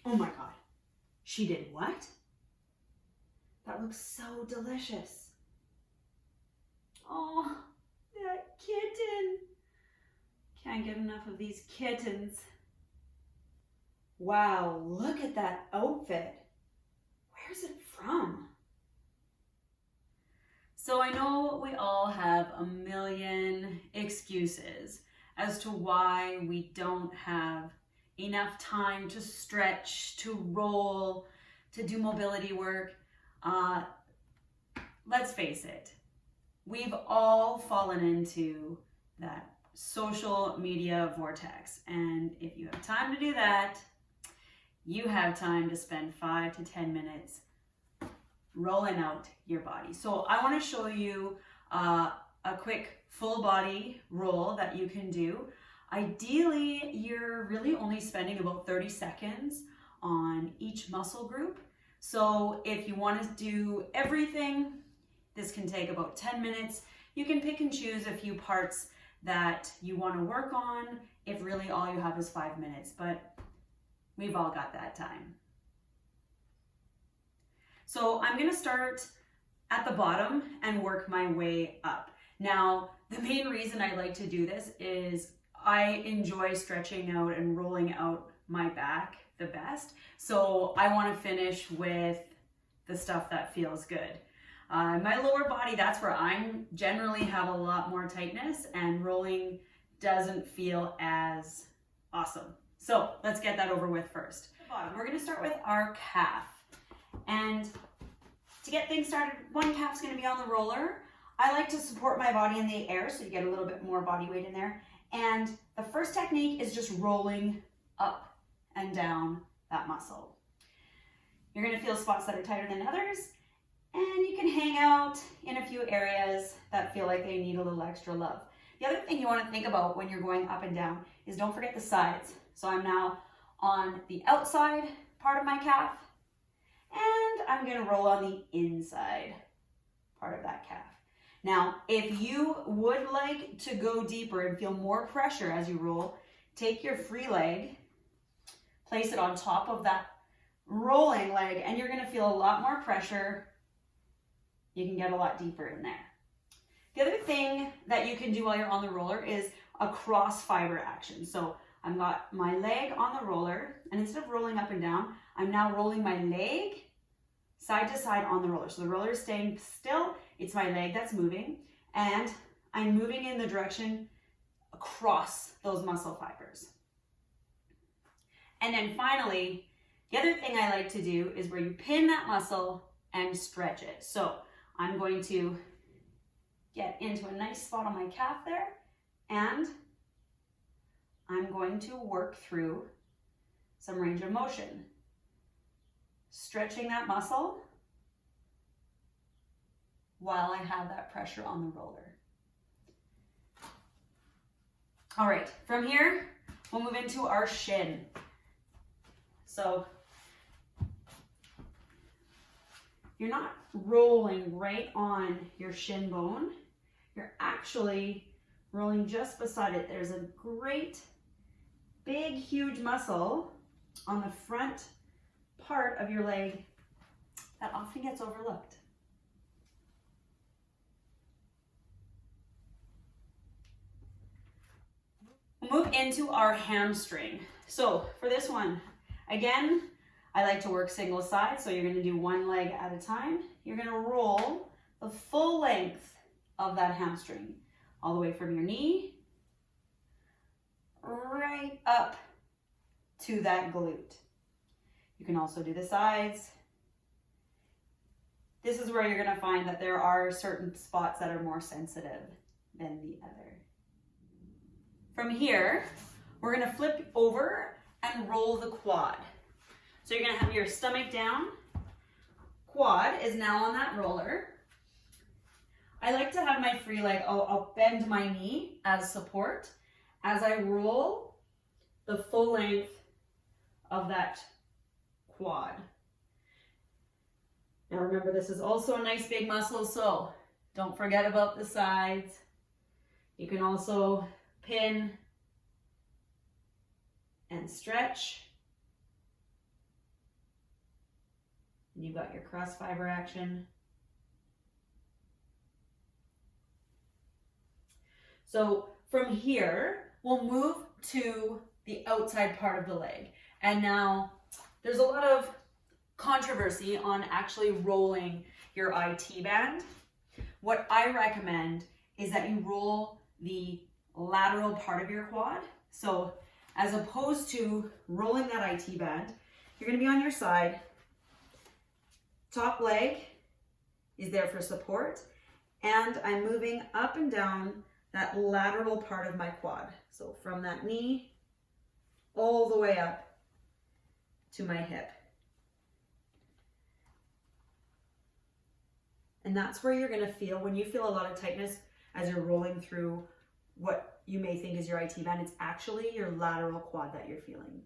Oh my God. She did what? That looks so delicious. Oh, that kitten. Can't get enough of these kittens. Wow, look at that outfit. Where's it from? So I know we all have a million excuses as to why we don't have enough time to stretch, to roll, to do mobility work. Let's face it, we've all fallen into that social media vortex. And if you have time to do that, you have time to spend 5 to 10 minutes rolling out your body. So I want to show you a quick full body roll that you can do. Ideally, you're really only spending about 30 seconds on each muscle group. So if you want to do everything, this can take about 10 minutes. You can pick and choose a few parts that you want to work on if really all you have is 5 minutes, but we've all got that time. So I'm going to start at the bottom and work my way up. Now, the main reason I like to do this is I enjoy stretching out and rolling out my back the best. So I want to finish with the stuff that feels good. My lower body, that's where I generally have a lot more tightness, and rolling doesn't feel as awesome. So let's get that over with first. We're going to start with our calf. And to get things started, one calf's going to be on the roller. I like to support my body in the air so you get a little bit more body weight in there. And the first technique is just rolling up and down that muscle. You're going to feel spots that are tighter than others, and you can hang out in a few areas that feel like they need a little extra love. The other thing you want to think about when you're going up and down is don't forget the sides. So I'm now on the outside part of my calf, and I'm going to roll on the inside part of that calf. Now, if you would like to go deeper and feel more pressure as you roll, take your free leg, place it on top of that rolling leg, and you're going to feel a lot more pressure. You can get a lot deeper in there. The other thing that you can do while you're on the roller is a cross fiber action. So I've got my leg on the roller, and instead of rolling up and down, I'm now rolling my leg side to side on the roller. So the roller is staying still, it's my leg that's moving, and I'm moving in the direction across those muscle fibers. And then finally, the other thing I like to do is where you pin that muscle and stretch it. So I'm going to get into a nice spot on my calf there, and I'm going to work through some range of motion, stretching that muscle while I have that pressure on the roller. All right, from here, we'll move into our shin. So you're not rolling right on your shin bone. You're actually rolling just beside it. There's a great, big, huge muscle on the front part of your leg that often gets overlooked. We'll move into our hamstring. So for this one, again, I like to work single side, so you're going to do one leg at a time. You're going to roll the full length of that hamstring, all the way from your knee right up to that glute. You can also do the sides. This is where you're going to find that there are certain spots that are more sensitive than the other. From here, we're going to flip over and roll the quad. So you're going to have your stomach down. Quad is now on that roller. I like to have my free leg, I'll bend my knee as support as I roll the full length of that quad. Now remember, this is also a nice big muscle, so don't forget about the sides. You can also pin and stretch. And you've got your cross fiber action. So from here, we'll move to the outside part of the leg. And now there's a lot of controversy on actually rolling your IT band. What I recommend is that you roll the lateral part of your quad. So as opposed to rolling that IT band, you're going to be on your side. Top leg is there for support, and I'm moving up and down that lateral part of my quad. So from that knee all the way up to my hip. And that's where you're going to feel, when you feel a lot of tightness as you're rolling through what you may think is your IT band, it's actually your lateral quad that you're feeling.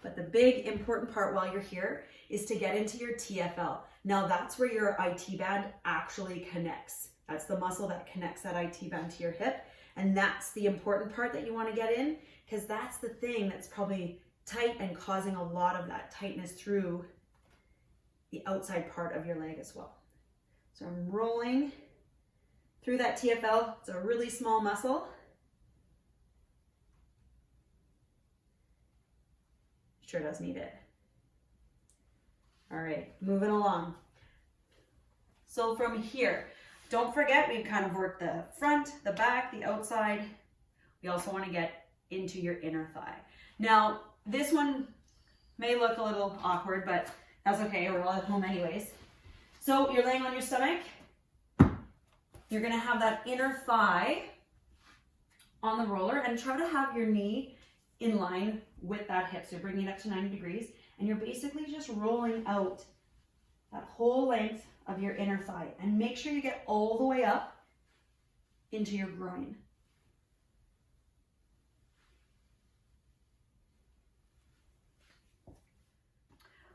But the big important part while you're here is to get into your TFL. Now that's where your IT band actually connects. That's the muscle that connects that IT band to your hip. And that's the important part that you want to get in, because that's the thing that's probably tight and causing a lot of that tightness through the outside part of your leg as well. So I'm rolling through that TFL. It's a really small muscle. Sure does need it. All right, moving along. So from here, don't forget, we've kind of worked the front, the back, the outside. We also want to get into your inner thigh. Now, this one may look a little awkward, but that's okay, we're all at home anyways. So you're laying on your stomach. You're gonna have that inner thigh on the roller, and try to have your knee in line with that hip. So you're bringing it up to 90 degrees, and you're basically just rolling out that whole length of your inner thigh. And make sure you get all the way up into your groin.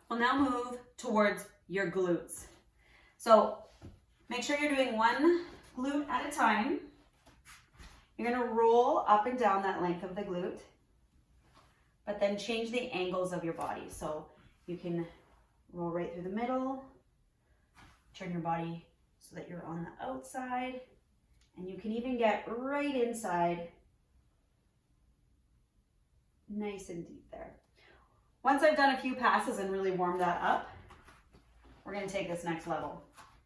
We'll now move towards your glutes. So make sure you're doing one glute at a time. You're going to roll up and down that length of the glute, but then change the angles of your body. So you can roll right through the middle, turn your body so that you're on the outside, and you can even get right inside, nice and deep there. Once I've done a few passes and really warmed that up, we're going to take this next level.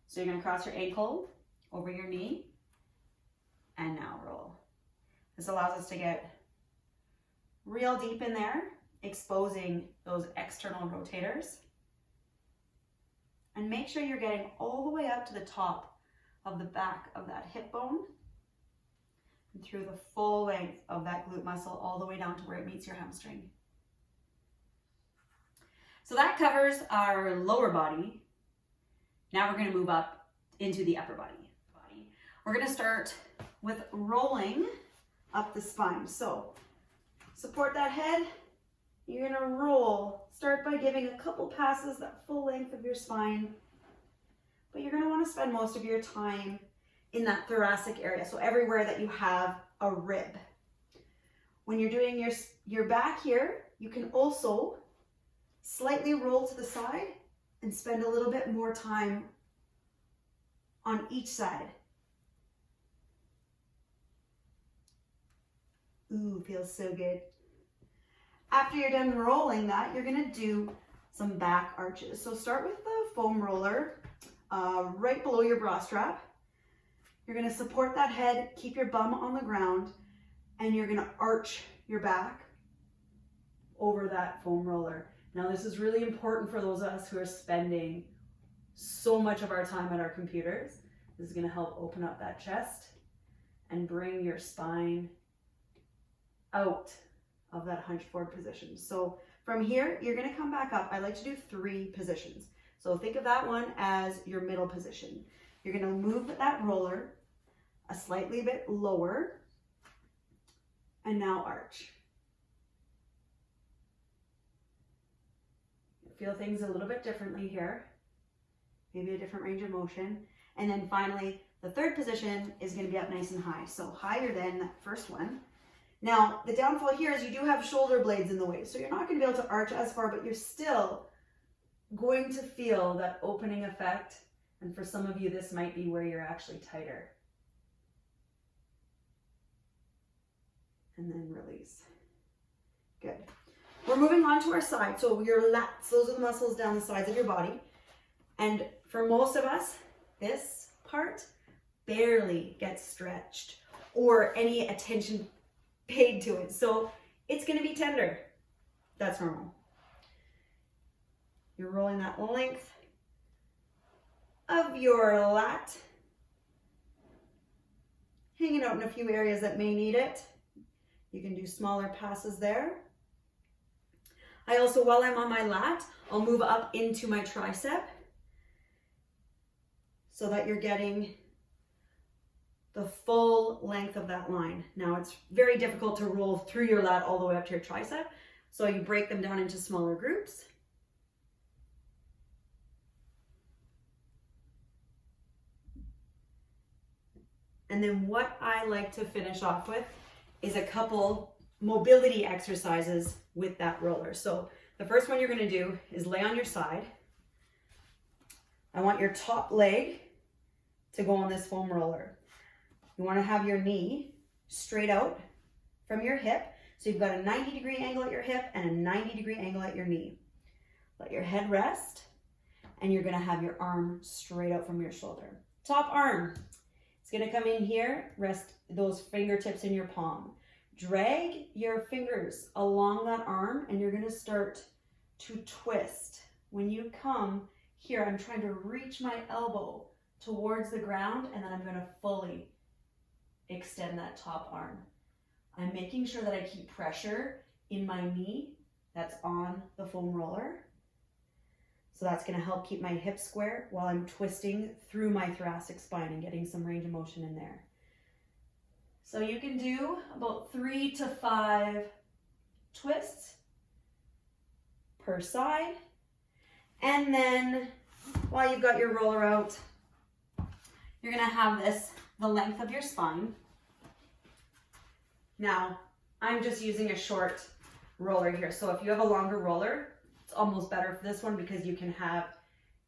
So you're going to cross your ankle over your knee, and now roll. This allows us to get real deep in there, exposing those external rotators. And make sure you're getting all the way up to the top of the back of that hip bone and through the full length of that glute muscle all the way down to where it meets your hamstring. So that covers our lower body. Now we're going to move up into the upper body. We're going to start with rolling up the spine. So support that head. You're going to roll. Start by giving a couple passes that full length of your spine. But you're going to want to spend most of your time in that thoracic area. So everywhere that you have a rib. When you're doing your back here, you can also slightly roll to the side and spend a little bit more time on each side. Ooh, feels so good. After you're done rolling that, you're gonna do some back arches. So start with the foam roller right below your bra strap. You're gonna support that head, keep your bum on the ground, and you're gonna arch your back over that foam roller. Now this is really important for those of us who are spending so much of our time at our computers. This is gonna help open up that chest and bring your spine out of that hunched forward position. So from here, you're gonna come back up. I like to do 3 positions. So think of that one as your middle position. You're gonna move that roller a slightly bit lower, and now arch. Feel things a little bit differently here. Maybe a different range of motion. And then finally, the 3rd position is gonna be up nice and high. So higher than that first one. Now, the downfall here is you do have shoulder blades in the way. So you're not gonna be able to arch as far, but you're still going to feel that opening effect. And for some of you, this might be where you're actually tighter. And then release. Good. We're moving on to our side. So your lats, those are the muscles down the sides of your body. And for most of us, this part barely gets stretched or any attention paid to it. So it's going to be tender. That's normal. You're rolling that length of your lat, hanging out in a few areas that may need it. You can do smaller passes there. I also, while I'm on my lat, I'll move up into my tricep so that you're getting the full length of that line. Now it's very difficult to roll through your lat all the way up to your tricep, so you break them down into smaller groups. And then what I like to finish off with is a couple mobility exercises with that roller. So the first one you're going to do is lay on your side. I want your top leg to go on this foam roller. You want to have your knee straight out from your hip. So you've got a 90-degree angle at your hip and a 90-degree angle at your knee. Let your head rest, and you're going to have your arm straight out from your shoulder. Top arm. It's going to come in here, rest those fingertips in your palm. Drag your fingers along that arm, and you're going to start to twist. When you come here, I'm trying to reach my elbow towards the ground, and then I'm going to fully extend that top arm. I'm making sure that I keep pressure in my knee that's on the foam roller. So that's going to help keep my hips square while I'm twisting through my thoracic spine and getting some range of motion in there. So you can do about 3 to 5 twists per side. And then while you've got your roller out, you're going to have this the length of your spine. Now, I'm just using a short roller here. So if you have a longer roller, it's almost better for this one because you can have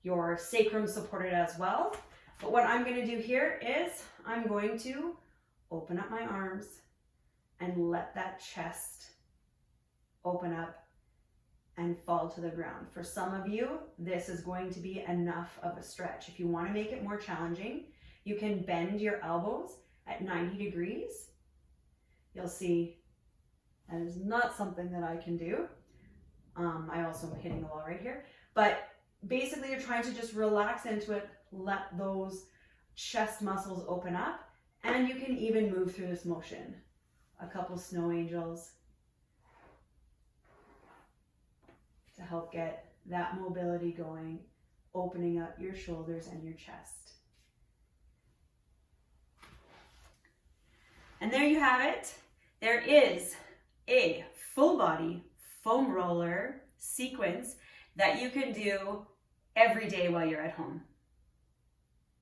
your sacrum supported as well. But what I'm going to do here is I'm going to open up my arms and let that chest open up and fall to the ground. For some of you, this is going to be enough of a stretch. If you want to make it more challenging, you can bend your elbows at 90 degrees. You'll see that is not something that I can do. I also am hitting the wall right here. But basically you're trying to just relax into it, let those chest muscles open up, and you can even move through this motion. A couple snow angels to help get that mobility going, opening up your shoulders and your chest. And there you have it. There is a full body foam roller sequence that you can do every day while you're at home.